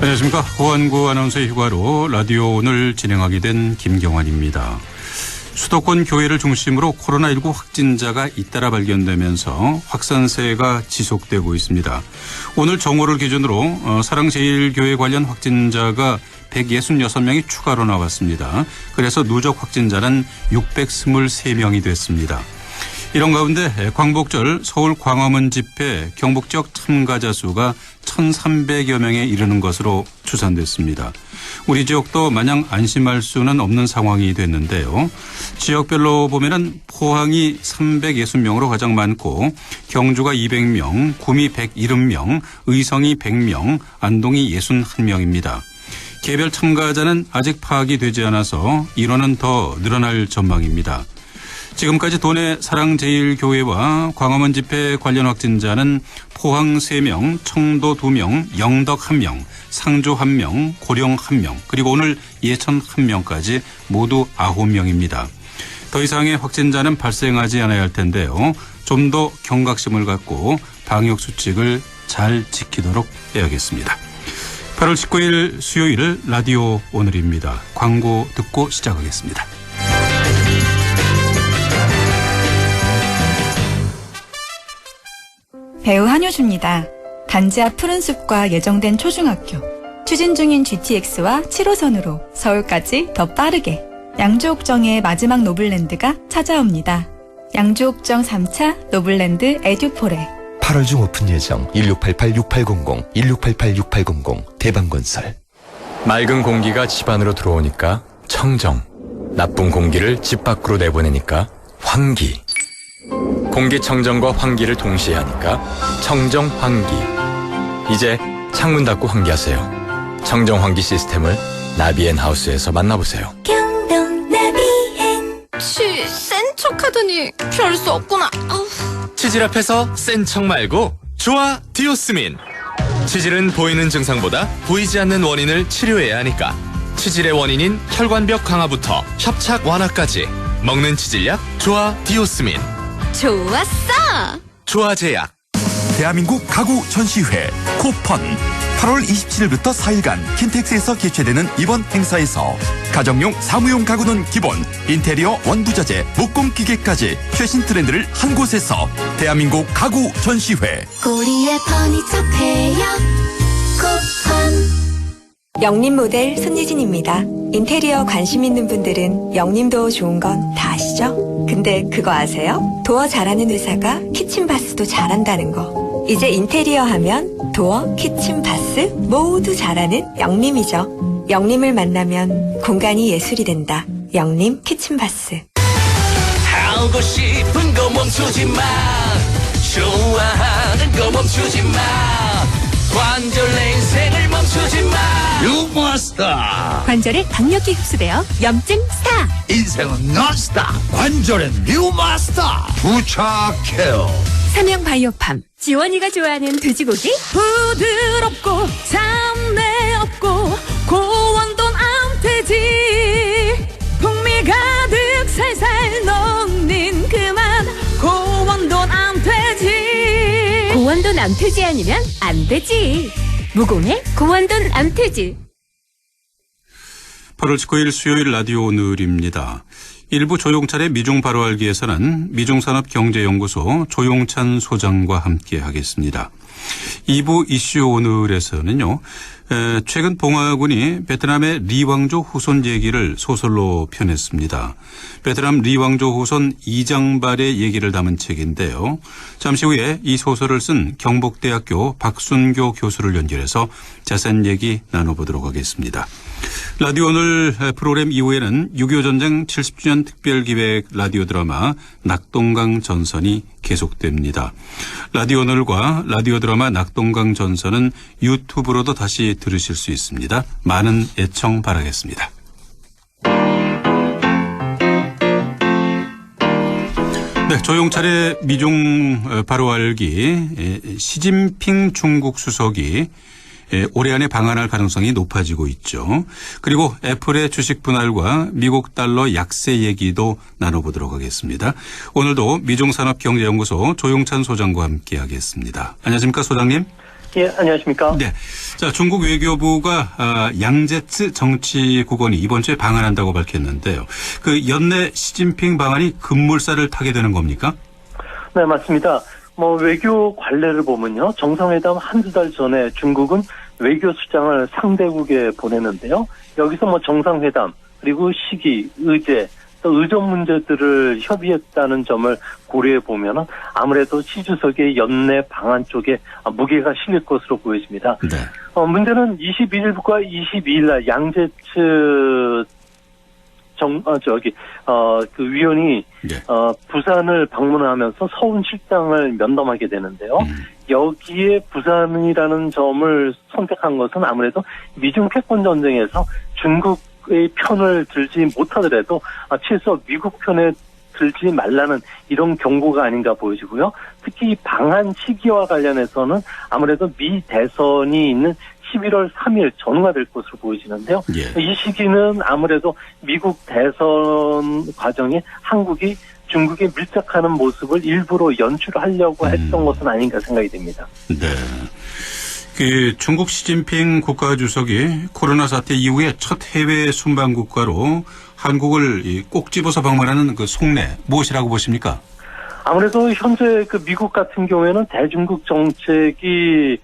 안녕하십니까. 호안구 아나운서의 휴가로 라디오 오늘 진행하게 된 김경환입니다. 수도권 교회를 중심으로 코로나19 확진자가 잇따라 발견되면서 확산세가 지속되고 있습니다. 오늘 정오를 기준으로 사랑제일교회 관련 확진자가 166명이 추가로 나왔습니다. 그래서 누적 확진자는 623명이 됐습니다. 이런 가운데 광복절 서울 광화문 집회 경북 지역 참가자 수가 1,300여 명에 이르는 것으로 추산됐습니다. 우리 지역도 마냥 안심할 수는 없는 상황이 됐는데요. 지역별로 보면은 포항이 360명으로 가장 많고 경주가 200명, 구미 170명, 의성이 100명, 안동이 61명입니다. 개별 참가자는 아직 파악이 되지 않아서 인원은 더 늘어날 전망입니다. 지금까지 도내 사랑제일교회와 광화문 집회 관련 확진자는 포항 3명, 청도 2명, 영덕 1명, 상주 1명, 고령 1명, 그리고 오늘 예천 1명까지 모두 9명입니다. 더 이상의 확진자는 발생하지 않아야 할 텐데요. 좀 더 경각심을 갖고 방역수칙을 잘 지키도록 해야겠습니다. 8월 19일 수요일 라디오 오늘입니다. 광고 듣고 시작하겠습니다. 배우 한효주입니다. 단지 앞 푸른숲과 예정된 초중학교, 추진 중인 GTX와 7호선으로 서울까지 더 빠르게 양주옥정의 마지막 노블랜드가 찾아옵니다. 양주옥정 3차 노블랜드 에듀포레 8월 중 오픈 예정 1688-6800, 1688-6800 대방건설. 맑은 공기가 집 안으로 들어오니까 청정, 나쁜 공기를 집 밖으로 내보내니까 환기. 공기청정과 환기를 동시에 하니까 청정환기. 이제 창문 닫고 환기하세요. 청정환기 시스템을 나비앤하우스에서 만나보세요. 경동 나비앤. 센 척하더니 별 수 없구나. 치질 앞에서 센 척 말고 좋아 디오스민. 치질은 보이는 증상보다 보이지 않는 원인을 치료해야 하니까 치질의 원인인 혈관벽 강화부터 협착 완화까지 먹는 치질약 좋아 디오스민. 좋았어. 좋아제약. 대한민국 가구 전시회 코펀 8월 27일부터 4일간 킨텍스에서 개최되는 이번 행사에서 가정용 사무용 가구는 기본, 인테리어 원부자재, 목공 기계까지 최신 트렌드를 한 곳에서 대한민국 가구 전시회. 고리의 퍼니처 페어 코펀. 영림 모델 손예진입니다. 인테리어 관심 있는 분들은 영림도 좋은 건 다 아시죠? 근데 그거 아세요? 도어 잘하는 회사가 키친바스도 잘한다는 거. 이제 인테리어 하면 도어, 키친바스 모두 잘하는 영림이죠. 영림을 만나면 공간이 예술이 된다. 영림 키친바스. 하고 싶은 거 멈추지 마. 좋아하는 거 멈추지 마. 관절 내 인생을 멈추지 마. 뉴마스터. 관절에 강력히 흡수되어 염증 스타. 인생은 논스타. 관절엔 뉴마스터. 부착해요. 삼양 바이오팜. 지원이가 좋아하는 돼지고기 부드럽고 잡내 없고 고원돈 암돼지. 풍미 가득 살살 녹는 그만 고원돈 암돼지. 고원돈 암돼지 아니면 안 되지. 무공해 고원돈 암돼지. 8월 19일 수요일 라디오 오늘입니다. 일부 조용찬의 미중 바로 알기에서는 미중산업경제연구소 조용찬 소장과 함께 하겠습니다. 2부 이슈 오늘에서는요. 최근 봉화군이 베트남의 리왕조 후손 얘기를 소설로 펴냈습니다. 베트남 리왕조 후손 이장발의 얘기를 담은 책인데요. 잠시 후에 이 소설을 쓴 경북대학교 박순교 교수를 연결해서 자세한 얘기 나눠보도록 하겠습니다. 라디오 오늘 프로그램 이후에는 6.25 전쟁 70주년 특별기획 라디오 드라마 낙동강 전선이 계속됩니다. 라디오 오늘과 라디오 드라마 낙동강 전선은 유튜브로도 다시 들으실 수 있습니다. 많은 애청 바라겠습니다. 네, 조용찬의 미중 바로 알기. 시진핑 중국 수석이 올해 안에 방한할 가능성이 높아지고 있죠. 그리고 애플의 주식 분할과 미국 달러 약세 얘기도 나눠보도록 하겠습니다. 오늘도 미중산업경제연구소 조용찬 소장과 함께하겠습니다. 안녕하십니까, 소장님? 예, 안녕하십니까? 네. 자, 중국 외교부가 양제츠 정치국원이 이번 주에 방한한다고 밝혔는데요. 그 연내 시진핑 방한이 급물살을 타게 되는 겁니까? 네, 맞습니다. 외교 관례를 보면요. 정상회담 한두 달 전에 중국은 외교수장을 상대국에 보내는데요. 여기서 정상회담, 그리고 시기, 의제, 또 의전 문제들을 협의했다는 점을 고려해 보면 아무래도 시 주석의 연내 방한 쪽에 무게가 실릴 것으로 보여집니다. 네. 문제는 21일과 22일 날 양제츠 그 위원이 네. 부산을 방문하면서 서울 실장을 면담하게 되는데요. 여기에 부산이라는 점을 선택한 것은 아무래도 미중 패권 전쟁에서 중국의 편을 들지 못하더라도 최소 미국 편에 들지 말라는 이런 경고가 아닌가 보여지고요. 특히 방한 시기와 관련해서는 아무래도 미 대선이 있는 11월 3일 전후가 될 것으로 보여지는데요. 예. 이 시기는 아무래도 미국 대선 과정에 한국이 중국에 밀착하는 모습을 일부러 연출하려고 했던 것은 아닌가 생각이 됩니다. 네. 그 중국 시진핑 국가주석이 코로나 사태 이후에 첫 해외 순방 국가로 한국을 꼭 집어서 방문하는 그 속내 무엇이라고 보십니까? 아무래도 현재 그 미국 같은 경우에는 대중국 정책이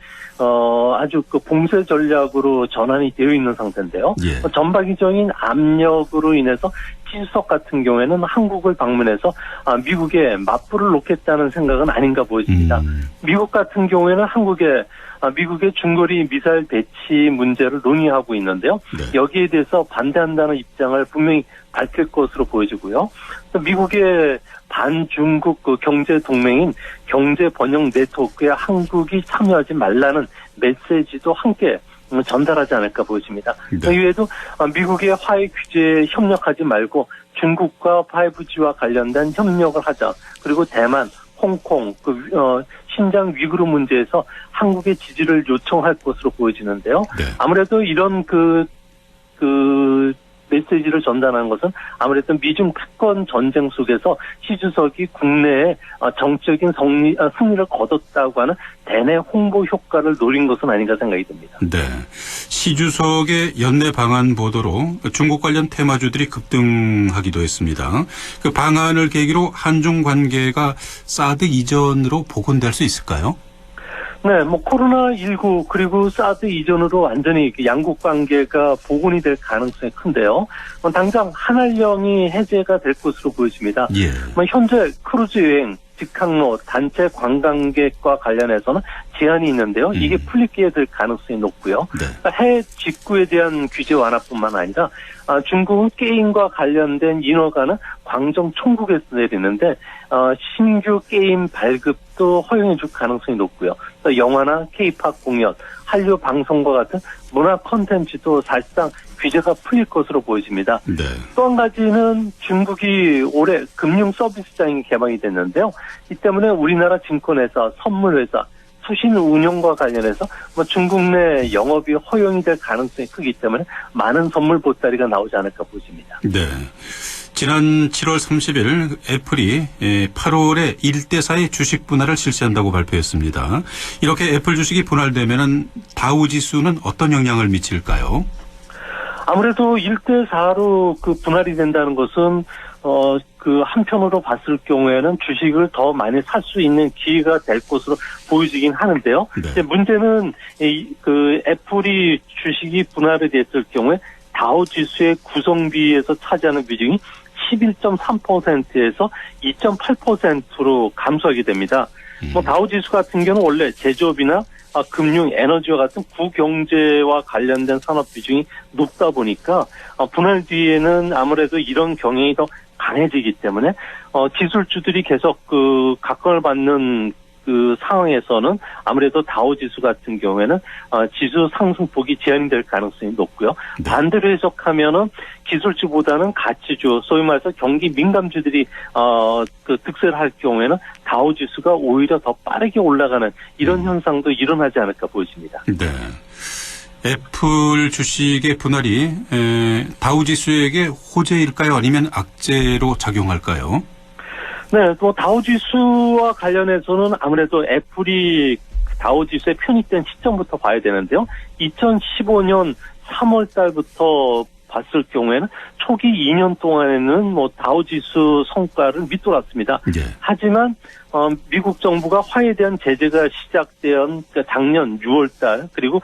아주 그 봉쇄 전략으로 전환이 되어 있는 상태인데요. 예. 전방위적인 압력으로 인해서 시주석 같은 경우에는 한국을 방문해서 미국에 맞불을 놓겠다는 생각은 아닌가 보여집니다. 미국 같은 경우에는 미국의 중거리 미사일 배치 문제를 논의하고 있는데요. 네. 여기에 대해서 반대한다는 입장을 분명히 밝힐 것으로 보여지고요. 미국의 반중국 그 경제 동맹인 경제 번영 네트워크에 한국이 참여하지 말라는 메시지도 함께 전달하지 않을까 보여집니다. 네. 그 이외에도 미국의 화해 규제에 협력하지 말고 중국과 5G와 관련된 협력을 하자. 그리고 대만, 홍콩, 신장 위구르 문제에서 한국의 지지를 요청할 것으로 보여지는데요. 네. 아무래도 이런 메시지를 전달하는 것은 아무래도 미중 패권 전쟁 속에서 시 주석이 국내에 정적인 승리를 거뒀다고 하는 대내 홍보 효과를 노린 것은 아닌가 생각이 듭니다. 네. 시 주석의 연내 방한 보도로 중국 관련 테마주들이 급등하기도 했습니다. 그 방한을 계기로 한중 관계가 사드 이전으로 복원될 수 있을까요? 네, 코로나19 그리고 사드 이전으로 완전히 양국 관계가 복원이 될 가능성이 큰데요. 당장 한한령이 해제가 될 것으로 보여집니다. 예. 현재 크루즈 여행, 직항로, 단체 관광객과 관련해서는 제한이 있는데요. 이게 풀리게 될 가능성이 높고요. 네. 해외 직구에 대한 규제 완화뿐만 아니라 중국은 게임과 관련된 인허가는 광정 총국에서 내리는데 신규 게임 발급도 허용해 줄 가능성이 높고요. 또 영화나 K-팝 공연, 한류 방송과 같은 문화 콘텐츠도 사실상 규제가 풀릴 것으로 보여집니다. 네. 또 한 가지는 중국이 올해 금융 서비스장이 개방이 됐는데요. 이 때문에 우리나라 증권회사, 선물회사, 수신 운용과 관련해서 중국 내 영업이 허용이 될 가능성이 크기 때문에 많은 선물 보따리가 나오지 않을까 보십니다. 네. 지난 7월 30일 애플이 8월에 1대4의 주식 분할을 실시한다고 발표했습니다. 이렇게 애플 주식이 분할되면 다우지수는 어떤 영향을 미칠까요? 아무래도 1대4로 그 분할이 된다는 것은 한편으로 봤을 경우에는 주식을 더 많이 살 수 있는 기회가 될 것으로 보여지긴 하는데요. 네. 문제는 애플이 주식이 분할이 됐을 경우에 다우지수의 구성비에서 차지하는 비중이 11.3%에서 2.8%로 감소하게 됩니다. 다우지수 같은 경우는 원래 제조업이나 금융, 에너지와 같은 구경제와 관련된 산업 비중이 높다 보니까 분할 뒤에는 아무래도 이런 경향이 더 강해지기 때문에 기술주들이 계속 각광을 받는 상황에서는 아무래도 다우지수 같은 경우에는 지수 상승폭이 제한이 될 가능성이 높고요. 네. 반대로 해석하면은 기술주보다는 가치주, 소위 말해서 경기 민감주들이 득세를 할 경우에는 다우지수가 오히려 더 빠르게 올라가는 이런 현상도 일어나지 않을까 보여집니다. 네. 애플 주식의 분할이 다우지수에게 호재일까요? 아니면 악재로 작용할까요? 네, 다우지수와 관련해서는 아무래도 애플이 다우지수에 편입된 시점부터 봐야 되는데요. 2015년 3월 달부터 봤을 경우에는 초기 2년 동안에는 뭐 다우지수 성과를 밑돌았습니다. 예. 하지만 미국 정부가 화해에 대한 제재가 시작된 작년 6월달 그리고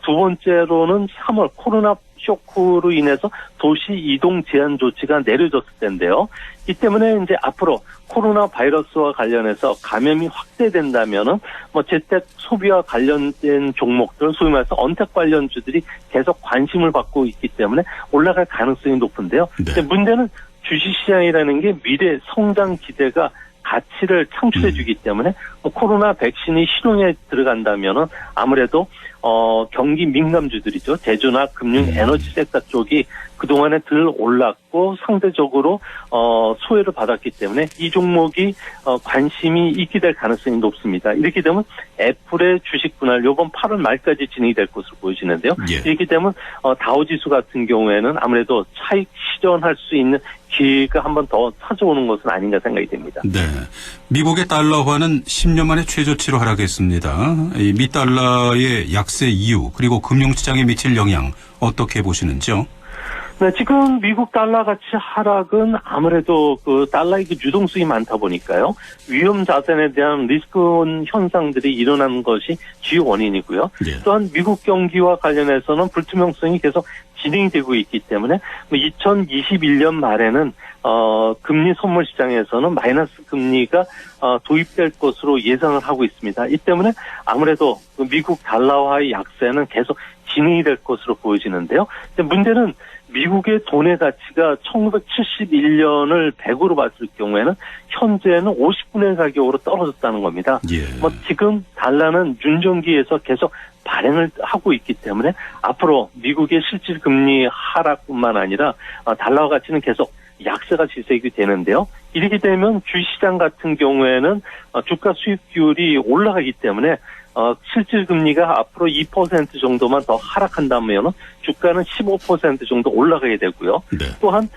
두 번째로는 3월 코로나 쇼크로 인해서 도시 이동 제한 조치가 내려졌을 텐데요. 이 때문에 이제 앞으로 코로나 바이러스와 관련해서 감염이 확대된다면은 뭐 재택 소비와 관련된 종목들, 소위 말해서 언택 관련주들이 계속 관심을 받고 있기 때문에 올라갈 가능성이 높은데요. 네. 근데 문제는 주식시장이라는 게 미래 성장 기대가 가치를 창출해주기 때문에 코로나 백신이 실용에 들어간다면은 아무래도 경기 민감주들이죠. 제조나 금융 에너지 섹터 쪽이 그동안에 덜 올랐고 상대적으로 소외를 받았기 때문에 이 종목이 관심이 있게 될 가능성이 높습니다. 이렇게 되면 애플의 주식 분할 이번 8월 말까지 진행이 될 것으로 보여지는데요. 예. 이렇게 되면 다우지수 같은 경우에는 아무래도 차익 실현할 수 있는 기회가 한 번 더 찾아오는 것은 아닌가 생각이 됩니다. 네. 미국의 달러화는 10년 만에 최저치로 하락했습니다. 이 미 달러의 약세 이유 그리고 금융시장에 미칠 영향 어떻게 보시는지요? 네, 지금 미국 달러 가치 하락은 아무래도 그 달러의 그 유동성이 많다 보니까요. 위험 자산에 대한 리스크 현상들이 일어나는 것이 주요 원인이고요. 예. 또한 미국 경기와 관련해서는 불투명성이 계속 진행이 되고 있기 때문에 2021년 말에는 금리 선물 시장에서는 마이너스 금리가 도입될 것으로 예상을 하고 있습니다. 이 때문에 아무래도 그 미국 달러화의 약세는 계속 진행이 될 것으로 보여지는데요. 근데 문제는 미국의 돈의 가치가 1971년을 100으로 봤을 경우에는 현재는 50분의 1 가격으로 떨어졌다는 겁니다. 예. 지금 달러는 윤정기에서 계속 발행을 하고 있기 때문에 앞으로 미국의 실질 금리 하락뿐만 아니라 달러 가치는 계속 약세가 지속이 되는데요. 이렇게 되면 주시장 같은 경우에는 주가 수익률이 올라가기 때문에 실질 금리가 앞으로 2% 정도만 더 하락한다면 주가는 15% 정도 올라가게 되고요. 네. 또한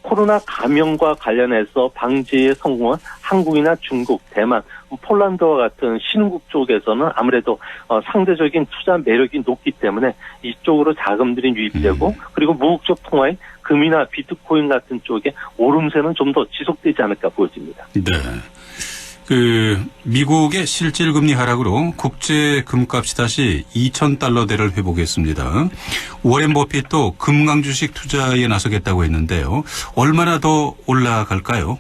코로나 감염과 관련해서 방지에 성공한 한국이나 중국, 대만, 폴란드와 같은 신흥국 쪽에서는 아무래도 상대적인 투자 매력이 높기 때문에 이쪽으로 자금들이 유입되고 그리고 무국적 통화의 금이나 비트코인 같은 쪽에 오름세는 좀 더 지속되지 않을까 보여집니다. 네. 미국의 실질 금리 하락으로 국제 금값이 다시 2,000달러대를 회복했습니다. 워렌 버핏도 금강 주식 투자에 나서겠다고 했는데요. 얼마나 더 올라갈까요?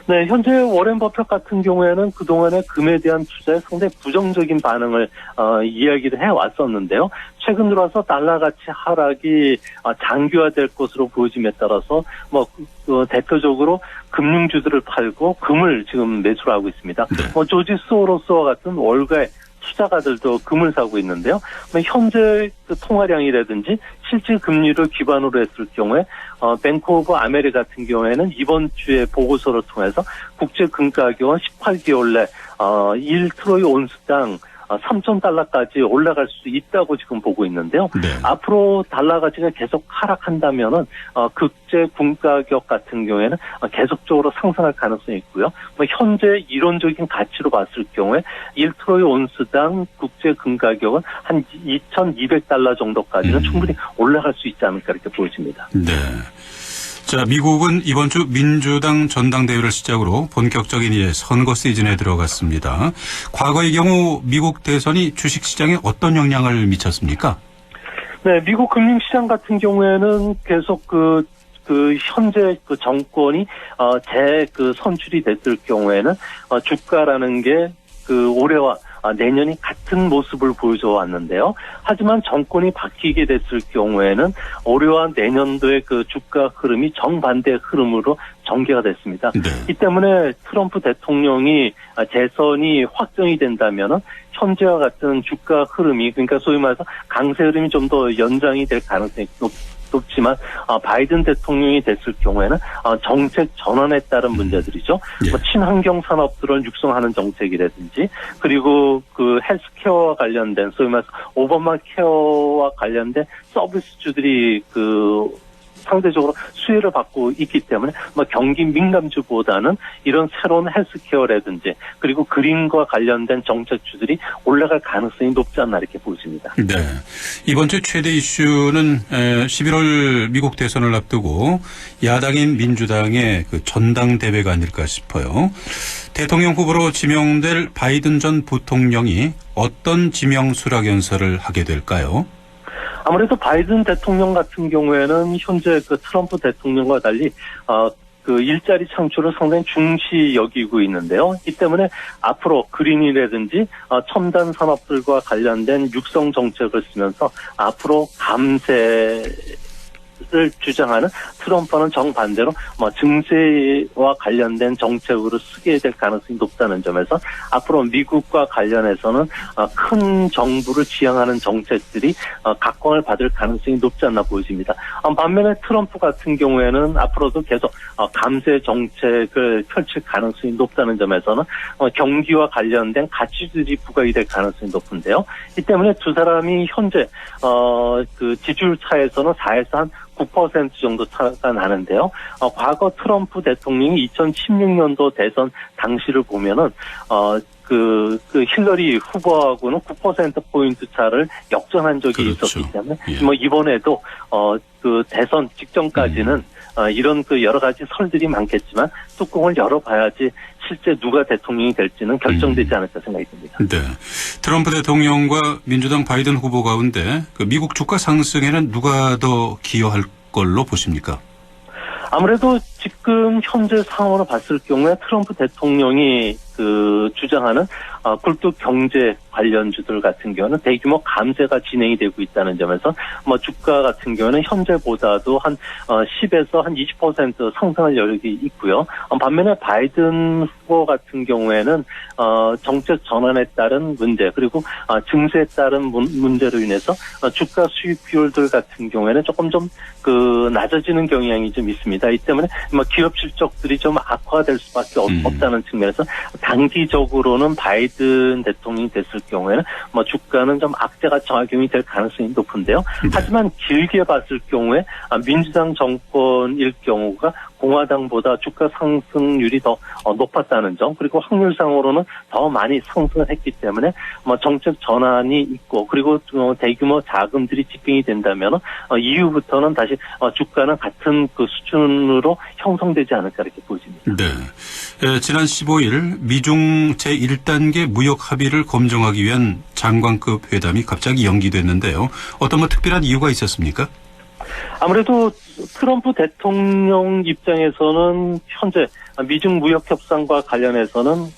네, 현재 워렌 버핏 같은 경우에는 그동안에 금에 대한 투자에 상당히 부정적인 반응을 이야기를 해왔었는데요. 최근 들어서 달러 가치 하락이 장기화될 것으로 보여짐에 따라서 대표적으로 금융주들을 팔고 금을 지금 매수를 하고 있습니다. 네. 조지 소로스와 같은 월가의 투자가들도 금을 사고 있는데요. 현재 그 통화량이라든지 실질 금리를 기반으로 했을 경우에 뱅크 오브 아메리카 같은 경우에는 이번 주에 보고서를 통해서 국제 금 가격은 18개월 내 1트로이 온스당 3,000달러까지 올라갈 수 있다고 지금 보고 있는데요. 네. 앞으로 달러 가치가 계속 하락한다면은 국제 금 가격 같은 경우에는 계속적으로 상승할 가능성이 있고요. 현재 이론적인 가치로 봤을 경우에 1트로이 온스당 국제 금 가격은 한 2,200달러 정도까지는 충분히 올라갈 수 있지 않을까 이렇게 보여집니다. 네. 자, 미국은 이번 주 민주당 전당대회를 시작으로 본격적인 이제 선거 시즌에 들어갔습니다. 과거의 경우 미국 대선이 주식시장에 어떤 영향을 미쳤습니까? 네, 미국 금융시장 같은 경우에는 계속 현재 정권이 선출이 됐을 경우에는 주가라는 게 올해와 내년이 같은 모습을 보여줘 왔는데요. 하지만 정권이 바뀌게 됐을 경우에는 올해와 내년도의 주가 흐름이 정반대 흐름으로 전개가 됐습니다. 네. 이 때문에 트럼프 대통령이 재선이 확정이 된다면은 현재와 같은 주가 흐름이 그러니까 소위 말해서 강세 흐름이 좀 더 연장이 될 가능성이 높지만 바이든 대통령이 됐을 경우에는 정책 전환에 따른 문제들이죠. 예. 친환경 산업들을 육성하는 정책이라든지 그리고 헬스케어와 관련된 소위 말해서 오바마 케어와 관련된 서비스주들이 상대적으로 수혜를 받고 있기 때문에 경기 민감주보다는 이런 새로운 헬스케어라든지 그리고 그린과 관련된 정책주들이 올라갈 가능성이 높지 않나 이렇게 보입니다. 네. 이번 주 최대 이슈는 11월 미국 대선을 앞두고 야당인 민주당의 그 전당대회가 아닐까 싶어요. 대통령 후보로 지명될 바이든 전 부통령이 어떤 지명 수락연설을 하게 될까요? 아무래도 바이든 대통령 같은 경우에는 현재 그 트럼프 대통령과 달리 그 일자리 창출을 상당히 중시 여기고 있는데요. 이 때문에 앞으로 그린이라든지 첨단 산업들과 관련된 육성 정책을 쓰면서 앞으로 감세를 주장하는 트럼프는 정반대로 증세와 관련된 정책으로 쓰게 될 가능성이 높다는 점에서 앞으로 미국과 관련해서는 큰 정부를 지향하는 정책들이 각광을 받을 가능성이 높지 않나 보여집니다. 반면에 트럼프 같은 경우에는 앞으로도 계속 감세 정책을 펼칠 가능성이 높다는 점에서는 경기와 관련된 가치들이 부각이 될 가능성이 높은데요. 이 때문에 두 사람이 현재 그 지지율 차에서는 4에서 한 9% 정도 차가 나는데요. 과거 트럼프 대통령이 2016년도 대선 당시를 보면은 그 힐러리 후보하고는 9%포인트 차를 역전한 적이 그렇죠. 있었기 때문에 예. 이번에도 그 대선 직전까지는 이런 그 여러 가지 설들이 많겠지만 뚜껑을 열어봐야지 실제 누가 대통령이 될지는 결정되지 않을까 생각이 듭니다. 네. 트럼프 대통령과 민주당 바이든 후보 가운데 그 미국 주가 상승에는 누가 더 기여할 걸로 보십니까? 아무래도 지금 현재 상황으로 봤을 경우에 트럼프 대통령이 그 주장하는 굴뚝 경제 관련주들 같은 경우는 대규모 감세가 진행이 되고 있다는 점에서 주가 같은 경우는 현재보다도 한 10에서 한 20% 상승할 여력이 있고요. 반면에 바이든 후보 같은 경우에는 정책 전환에 따른 문제 그리고 증세에 따른 문제로 인해서 주가 수익 비율들 같은 경우에는 조금 좀 그 낮아지는 경향이 좀 있습니다. 이 때문에 기업 실적들이 좀 악화될 수밖에 없다는 측면에서 단기적으로는 바이든 대통령이 됐을 경우에는 주가는 좀 악재가 작용이 될 가능성이 높은데요. 하지만 길게 봤을 경우에 민주당 정권일 경우가 공화당보다 주가 상승률이 더 높았다는 점 그리고 확률상으로는 더 많이 상승을 했기 때문에 정책 전환이 있고 그리고 대규모 자금들이 집행이 된다면 이후부터는 다시 주가는 같은 그 수준으로 형성되지 않을까 이렇게 보입니다. 네. 지난 15일 미중 제1단계 무역 합의를 검증하기 위한 장관급 회담이 갑자기 연기됐는데요. 어떤 특별한 이유가 있었습니까? 아무래도 트럼프 대통령 입장에서는 현재 미중 무역 협상과 관련해서는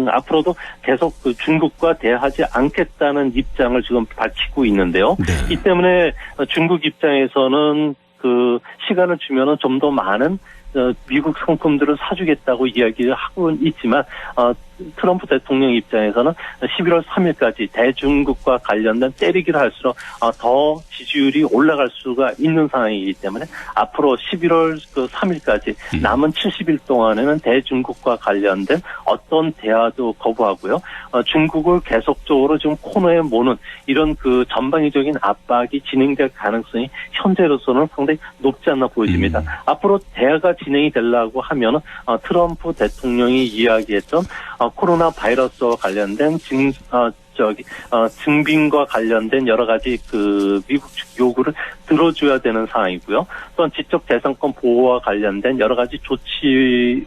앞으로도 계속 그 중국과 대하지 않겠다는 입장을 지금 밝히고 있는데요. 네. 이 때문에 중국 입장에서는 그 시간을 주면은 좀 더 많은 미국 상품들을 사주겠다고 이야기를 하고 있지만 트럼프 대통령 입장에서는 11월 3일까지 대중국과 관련된 때리기를 할수록 더 지지율이 올라갈 수가 있는 상황이기 때문에 앞으로 11월 3일까지 남은 70일 동안에는 대중국과 관련된 어떤 대화도 거부하고요. 중국을 계속적으로 지금 코너에 모는 이런 그 전방위적인 압박이 진행될 가능성이 현재로서는 상당히 높지 않나 보여집니다. 앞으로 대화가 진행이 되려고 하면 트럼프 대통령이 이야기했던 코로나 바이러스와 관련된 증빙과 관련된 여러 가지 그 미국 측 요구를 들어줘야 되는 상황이고요. 또한 지적 재산권 보호와 관련된 여러 가지 조치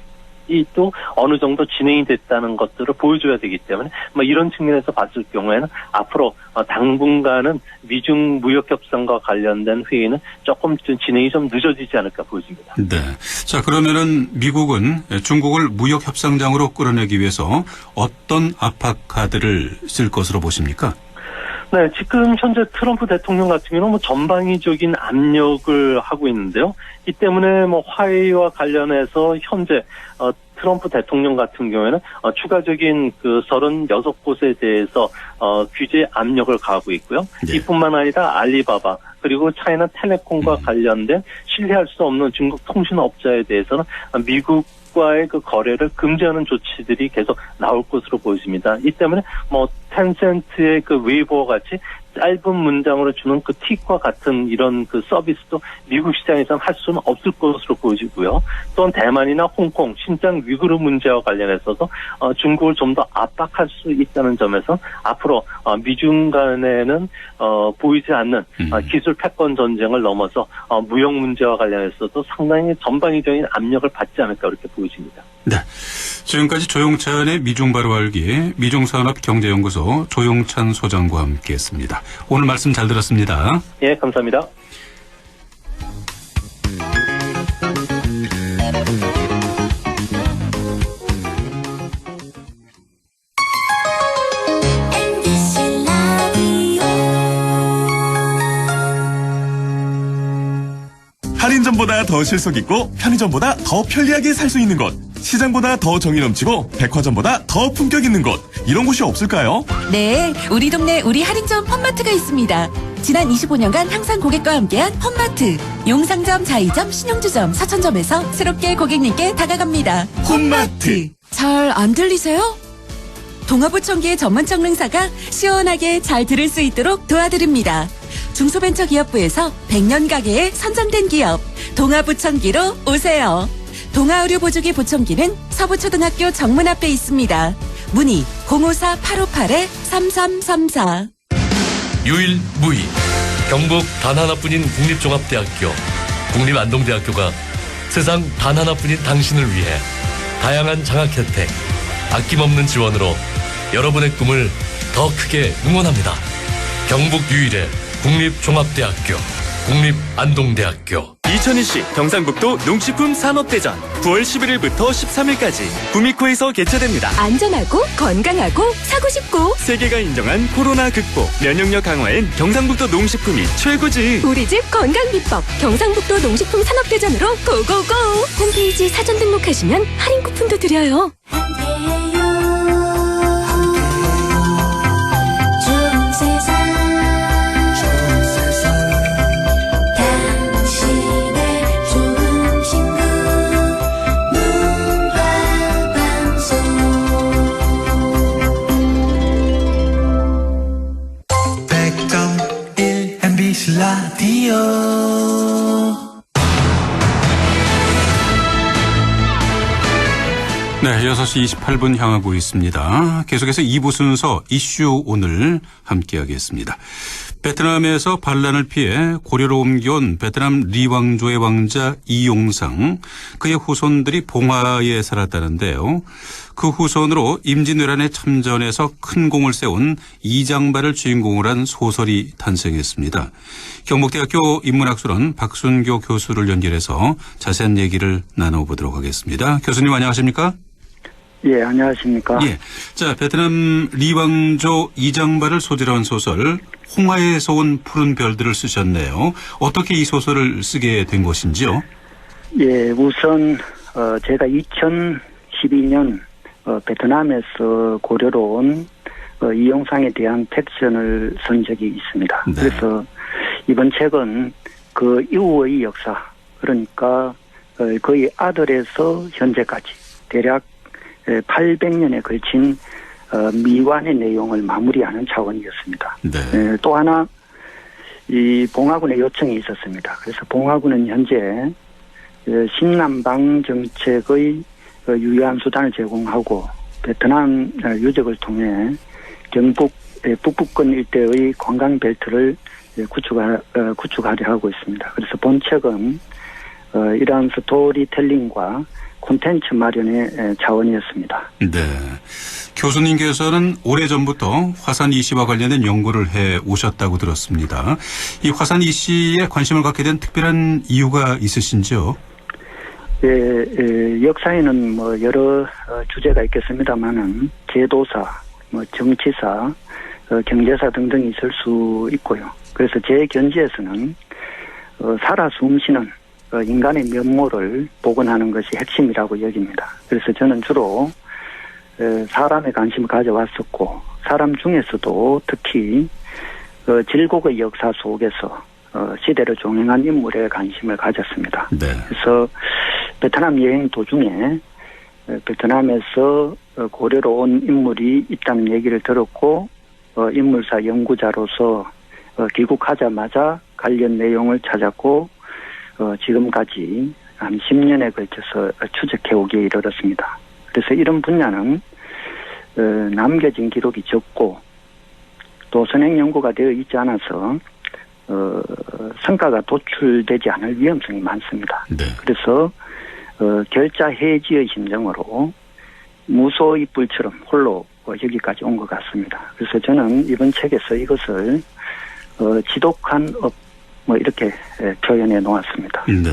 또 어느 정도 진행이 됐다는 것들을 보여줘야 되기 때문에 이런 측면에서 봤을 경우에는 앞으로 당분간은 미중 무역 협상과 관련된 회의는 조금 진행이 좀 늦어지지 않을까 보여집니다. 네. 자, 그러면은 미국은 중국을 무역 협상장으로 끌어내기 위해서 어떤 압박 카드를 쓸 것으로 보십니까? 네, 지금 현재 트럼프 대통령 같은 경우는 전방위적인 압력을 하고 있는데요. 이 때문에 화해와 관련해서 현재 트럼프 대통령 같은 경우에는 추가적인 그 36곳에 대해서 규제 압력을 가하고 있고요. 네. 이뿐만 아니라 알리바바 그리고 차이나 텔레콤과 관련된 신뢰할 수 없는 중국 통신업자에 대해서는 미국과의 그 거래를 금지하는 조치들이 계속 나올 것으로 보여집니다. 이 때문에 텐센트의 그 웨이보와 같이 짧은 문장으로 주는 그 틱과 같은 이런 그 서비스도 미국 시장에서는 할 수는 없을 것으로 보여지고요. 또한 대만이나 홍콩, 신장 위구르 문제와 관련해서도 중국을 좀 더 압박할 수 있다는 점에서 앞으로 미중 간에는 보이지 않는 기술 패권 전쟁을 넘어서 무역 문제와 관련해서도 상당히 전방위적인 압력을 받지 않을까 그렇게 보여집니다. 네. 지금까지 조용찬의 미중 바로 알기 미중산업경제연구소 조용찬 소장과 함께했습니다. 오늘 말씀 잘 들었습니다. 예, 감사합니다. 할인점보다 더 실속 있고 편의점보다 더 편리하게 살 수 있는 곳, 시장보다 더 정이 넘치고 백화점보다 더 품격 있는 곳, 이런 곳이 없을까요? 네, 우리 동네 우리 할인점 펀마트가 있습니다. 지난 25년간 항상 고객과 함께한 펀마트. 용상점, 자이점, 신용주점, 사천점에서 새롭게 고객님께 다가갑니다. 홈마트. 잘 안 들리세요? 동아부천기의 전문청 능사가 시원하게 잘 들을 수 있도록 도와드립니다. 중소벤처기업부에서 100년 가게에 선정된 기업 동아부천기로 오세요. 동아의료보조기 보청기는 서부초등학교 정문 앞에 있습니다. 문의 054-858-3334. 유일무이 경북 단 하나뿐인 국립종합대학교 국립안동대학교가 세상 단 하나뿐인 당신을 위해 다양한 장학 혜택, 아낌없는 지원으로 여러분의 꿈을 더 크게 응원합니다. 경북 유일의 국립종합대학교 국립안동대학교. 2020 경상북도 농식품 산업대전 9월 11일부터 13일까지 구미코에서 개최됩니다. 안전하고 건강하고 사고 싶고 세계가 인정한 코로나 극복, 면역력 강화엔 경상북도 농식품이 최고지. 우리 집 건강비법 경상북도 농식품 산업대전으로 고고고. 홈페이지 사전 등록하시면 할인 쿠폰도 드려요. 라디오. 네, 6시 28분 향하고 있습니다. 계속해서 2부 순서 이슈 오늘 함께하겠습니다. 베트남에서 반란을 피해 고려로 옮겨온 베트남 리왕조의 왕자 이용상, 그의 후손들이 봉화에 살았다는데요. 그 후손으로 임진왜란에 참전해서 큰 공을 세운 이장발을 주인공으로 한 소설이 탄생했습니다. 경북대학교 인문학술원 박순교 교수를 연결해서 자세한 얘기를 나눠보도록 하겠습니다. 교수님 안녕하십니까? 예, 안녕하십니까? 예. 자, 베트남 리왕조 이장발을 소재로 한 소설 홍하에서 온 푸른 별들을 쓰셨네요. 어떻게 이 소설을 쓰게 된 것인지요? 예, 우선 제가 2012년 베트남에서 고려로 온 이용상에 대한 팩션을 쓴 적이 있습니다. 네. 그래서 이번 책은 그 이후의 역사, 그러니까 그의 아들에서 현재까지 대략 800년에 걸친 미완의 내용을 마무리하는 차원이었습니다. 네. 또 하나 이 봉화군의 요청이 있었습니다. 그래서 봉화군은 현재 신남방 정책의 유효한 수단을 제공하고 베트남 유적을 통해 경북 북부권 일대의 관광벨트를 구축하려 하고 있습니다. 그래서 본 책은 이러한 스토리텔링과 콘텐츠 마련의 자원이었습니다. 네. 교수님께서는 오래전부터 화산 이시와 관련된 연구를 해 오셨다고 들었습니다. 이 화산 이시에 관심을 갖게 된 특별한 이유가 있으신지요? 예, 역사에는 뭐 여러 주제가 있겠습니다만은 제도사, 뭐 정치사, 경제사 등등이 있을 수 있고요. 그래서 제 견지에서는 살아 숨쉬는 인간의 면모를 복원하는 것이 핵심이라고 여깁니다. 그래서 저는 주로 사람에 관심을 가져왔었고, 사람 중에서도 특히 질곡의 역사 속에서 시대를 종행한 인물에 관심을 가졌습니다. 네. 그래서 베트남 여행 도중에 베트남에서 고려로 온 인물이 있다는 얘기를 들었고, 인물사 연구자로서 귀국하자마자 관련 내용을 찾았고 지금까지 한 10년에 걸쳐서 추적해오기에 이르렀습니다. 그래서 이런 분야는 남겨진 기록이 적고 또 선행 연구가 되어 있지 않아서 성과가 도출되지 않을 위험성이 많습니다. 네. 그래서 결자 해지의 심정으로 무소의 뿔처럼 홀로 여기까지 온 것 같습니다. 그래서 저는 이번 책에서 이것을 지독한 업 이렇게 표현해 놓았습니다. 네.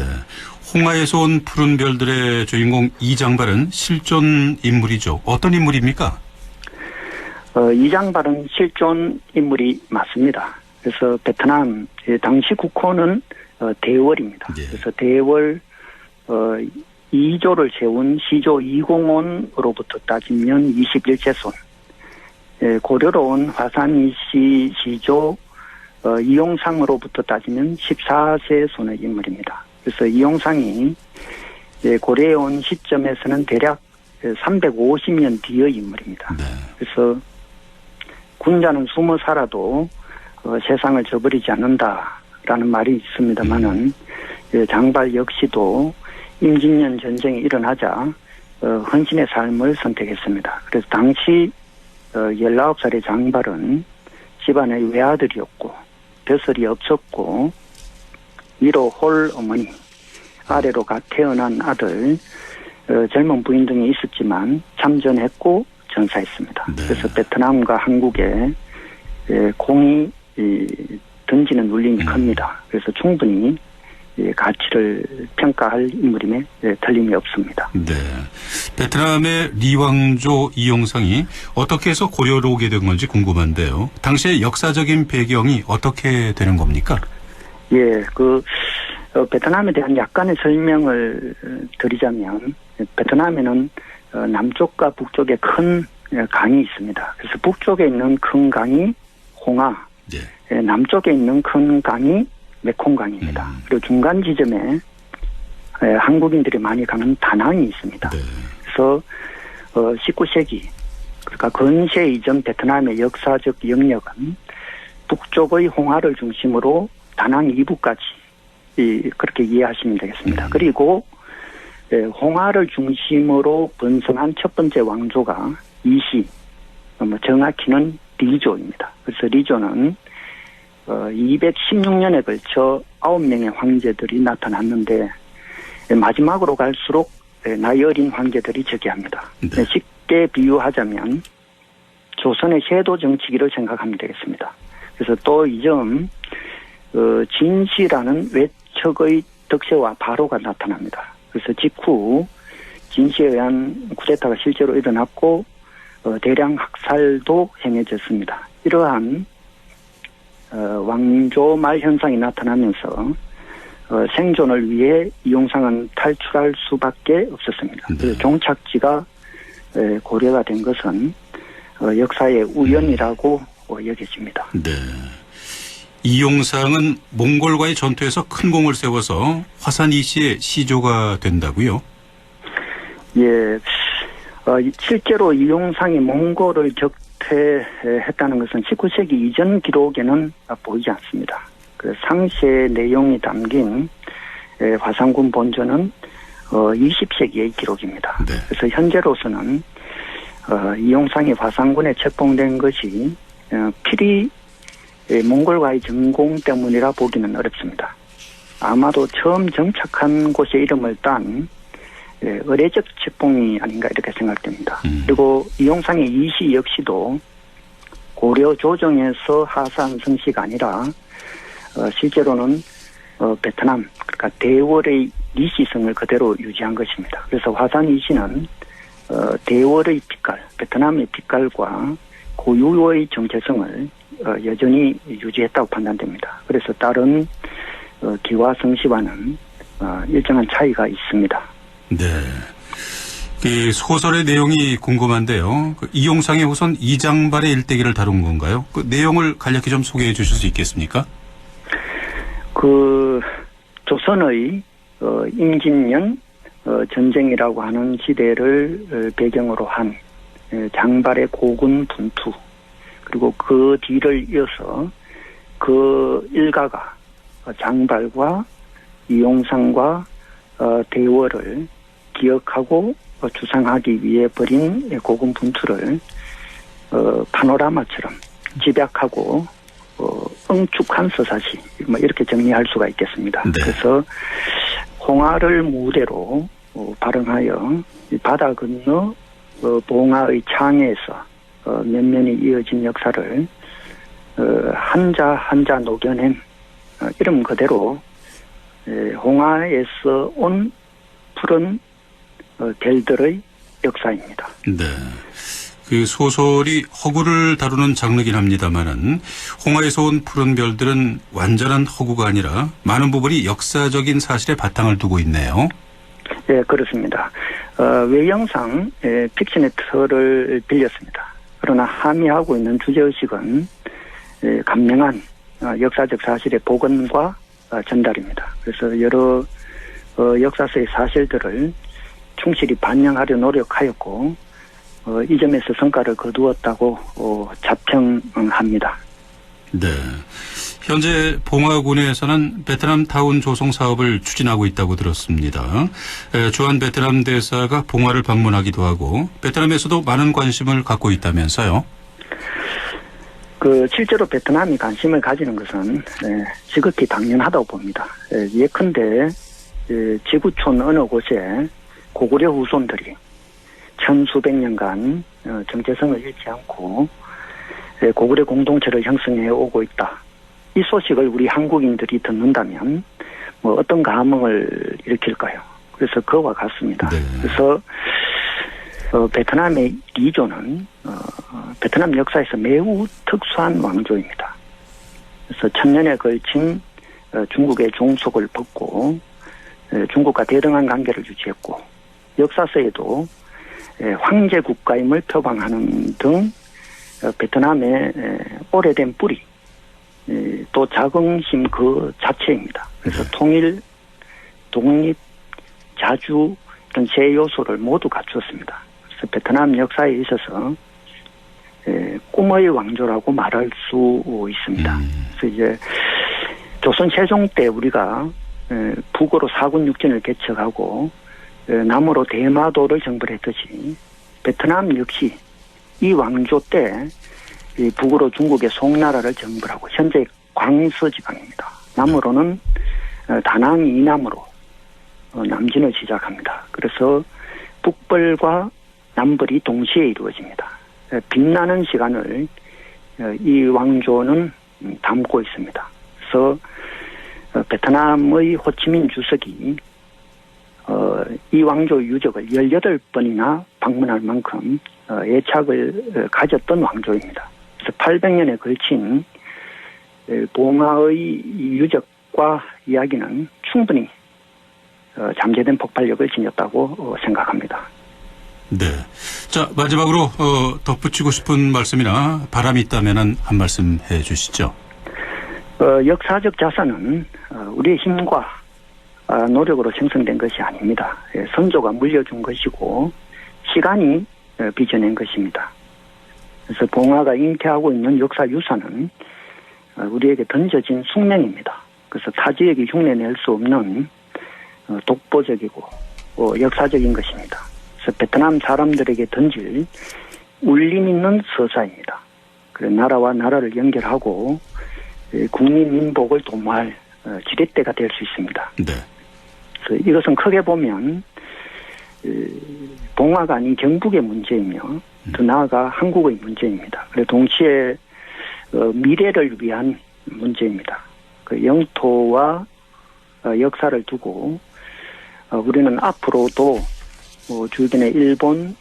홍하에서 온 푸른 별들의 주인공 이장발은 실존 인물이죠. 어떤 인물입니까? 이장발은 실존 인물이 맞습니다. 그래서 베트남 당시 국호는 대월입니다. 예. 그래서 대월 2조를 세운 시조 이공원으로부터 따지면 21세 손, 고려로 온 화산이시 시조 이용상으로부터 따지면 14세 손의 인물입니다. 그래서 이용상이 고려에 온 시점에서는 대략 350년 뒤의 인물입니다. 네. 그래서 군자는 숨어 살아도 세상을 저버리지 않는다라는 말이 있습니다만은 장발 역시도 임진년 전쟁이 일어나자 헌신의 삶을 선택했습니다. 그래서 당시 19살의 장발은 집안의 외아들이었고 벼슬이 없었고 위로 홀 어머니, 아래로 갓 태어난 아들, 젊은 부인 등이 있었지만 참전했고 전사했습니다. 네. 그래서 베트남과 한국에 공이 던지는 울림이 큽니다. 그래서 충분히 가치를 평가할 인물임에 틀림이 없습니다. 네. 베트남의 리왕조 이용상이 어떻게 해서 고려로 오게 된 건지 궁금한데요. 당시의 역사적인 배경이 어떻게 되는 겁니까? 예, 베트남에 대한 약간의 설명을 드리자면, 베트남에는 남쪽과 북쪽에 큰 강이 있습니다. 그래서 북쪽에 있는 큰 강이 홍하, 예. 남쪽에 있는 큰 강이 메콩강입니다. 그리고 중간 지점에 한국인들이 많이 가는 다낭이 있습니다. 네. 그래서 19세기, 그러니까 근세 이전 베트남의 역사적 영역은 북쪽의 홍하를 중심으로 다낭 이북까지 그렇게 이해하시면 되겠습니다. 그리고 홍하를 중심으로 번성한 첫 번째 왕조가 이시, 정확히는 리조입니다. 그래서 리조는 216년에 걸쳐 9명의 황제들이 나타났는데 마지막으로 갈수록 나이 어린 황제들이 즉위합니다. 네. 쉽게 비유하자면 조선의 세도 정치기를 생각하면 되겠습니다. 그래서 또 이 점 진시라는 외척의 덕세와 바로가 나타납니다. 그래서 직후 진시에 의한 쿠데타가 실제로 일어났고 대량 학살도 행해졌습니다. 이러한 왕조 말 현상이 나타나면서 생존을 위해 이용상은 탈출할 수밖에 없었습니다. 네. 그래서 종착지가 고려가 된 것은 역사의 우연이라고 여겨집니다. 네. 이용상은 몽골과의 전투에서 큰 공을 세워서 화산이시의 시조가 된다고요? 예, 실제로 이용상이 몽골을 적퇴했다는 것은 19세기 이전 기록에는 보이지 않습니다. 그 상세 내용이 담긴 화산군 본전은 20세기의 기록입니다. 네. 그래서 현재로서는 이용상이 화산군에 책봉된 것이 필히 몽골과의 전공 때문이라 보기는 어렵습니다. 아마도 처음 정착한 곳의 이름을 딴 의례적 책봉이 아닌가 이렇게 생각됩니다. 그리고 이용상의 이시 역시도 고려 조정에서 하사한 성씨가 아니라 실제로는 베트남, 그러니까 대월의 리시성을 그대로 유지한 것입니다. 그래서 화산 이시는 대월의 빛깔, 베트남의 빛깔과 고유의 정체성을 여전히 유지했다고 판단됩니다. 그래서 다른 기와 성씨와는 일정한 차이가 있습니다. 네. 이 소설의 내용이 궁금한데요. 이용상의 후손 이장발의 일대기를 다룬 건가요? 그 내용을 간략히 좀 소개해 주실 수 있겠습니까? 조선의 임진년 전쟁이라고 하는 시대를 배경으로 한 장발의 고군 분투, 그리고 그 뒤를 이어서 그 일가가 장발과 이용상과 대월을 기억하고 주상하기 위해 벌인 고군 분투를 파노라마처럼 집약하고 응축한 서사시 뭐 이렇게 정리할 수가 있겠습니다. 네. 그래서 홍화를 무대로 발행하여 바다 건너 봉화의 창에서 면면이 이어진 역사를 한자 한자 녹여낸 이름 그대로 홍화에서 온 푸른 별들의 역사입니다. 네. 그 소설이 허구를 다루는 장르긴 합니다만은 홍화에서 온 푸른 별들은 완전한 허구가 아니라 많은 부분이 역사적인 사실에 바탕을 두고 있네요. 네, 그렇습니다. 외형상 픽션의 틀을 빌렸습니다. 그러나 함의하고 있는 주제의식은 감명한 역사적 사실의 복원과 전달입니다. 그래서 여러 역사서의 사실들을 충실히 반영하려 노력하였고 이 점에서 성과를 거두었다고 자평합니다. 네. 현재 봉화군에서는 베트남 타운 조성 사업을 추진하고 있다고 들었습니다. 주한 베트남 대사가 봉화를 방문하기도 하고 베트남에서도 많은 관심을 갖고 있다면서요? 실제로 베트남이 관심을 가지는 것은 지극히 당연하다고 봅니다. 예컨대 지구촌 어느 곳에 고구려 후손들이 천수백 년간 정체성을 잃지 않고 고구려 공동체를 형성해 오고 있다. 이 소식을 우리 한국인들이 듣는다면 뭐 어떤 감흥을 일으킬까요? 그래서 그와 같습니다. 네. 그래서 베트남의 리조는 베트남 역사에서 매우 특수한 왕조입니다. 그래서 천년에 걸친 중국의 종속을 벗고 중국과 대등한 관계를 유지했고 역사서에도 황제 국가임을 표방하는 등 베트남의 오래된 뿌리 또 자긍심 그 자체입니다. 그래서 통일, 독립, 자주 이런 세 요소를 모두 갖추었습니다. 그래서 베트남 역사에 있어서 꿈의 왕조라고 말할 수 있습니다. 그래서 이제 조선 세종 때 우리가 북으로 사군 육진을 개척하고 남으로 대마도를 정벌했듯이 베트남 역시 이 왕조 때 북으로 중국의 송나라를 정벌하고 현재 광서 지방입니다. 남으로는 다낭 이남으로 남진을 시작합니다. 그래서 북벌과 남벌이 동시에 이루어집니다. 빛나는 시간을 이 왕조는 담고 있습니다. 그래서 베트남의 호치민 주석이 이 왕조 유적을 18번이나 방문할 만큼 애착을 가졌던 왕조입니다. 그래서 800년에 걸친 봉화의 유적과 이야기는 충분히 잠재된 폭발력을 지녔다고 생각합니다. 네. 자, 마지막으로 덧붙이고 싶은 말씀이나 바람이 있다면 한 말씀 해 주시죠. 역사적 자산은 우리의 힘과 노력으로 생성된 것이 아닙니다. 선조가 물려준 것이고 시간이 빚어낸 것입니다. 그래서 봉화가 잉태하고 있는 역사 유산은 우리에게 던져진 숙명입니다. 그래서 타지에게 흉내낼 수 없는 독보적이고 역사적인 것입니다. 그래서 베트남 사람들에게 던질 울림 있는 서사입니다. 그래서 나라와 나라를 연결하고 국민 민복을 도모할 지렛대가 될 수 있습니다. 네. 그래서 이것은 크게 보면 봉화가 아닌 경북의 문제이며 더 나아가 한국의 문제입니다. 그래서 동시에 미래를 위한 문제입니다. 그 영토와 역사를 두고 우리는 앞으로도 주변의 일본,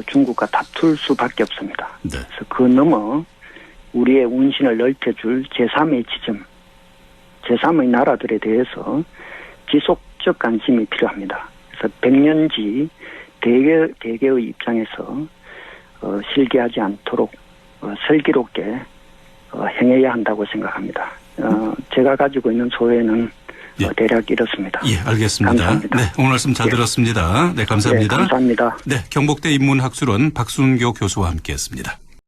중국과 다툴 수밖에 없습니다. 네. 그래서 그 넘어 우리의 운신을 넓혀줄 제3의 지점, 제3의 나라들에 대해서 지속적 관심이 필요합니다. 그래서 백년지 대개의 입장에서 실기하지 않도록 슬기롭게 행해야 한다고 생각합니다. 제가 가지고 있는 소회는 대략 이렇습니다. 예, 알겠습니다. 감사합니다. 네, 오늘 말씀 잘 들었습니다. 네, 감사합니다. 네, 감사합니다. 네, 경북대 인문학술원 박순교 교수와 함께했습니다.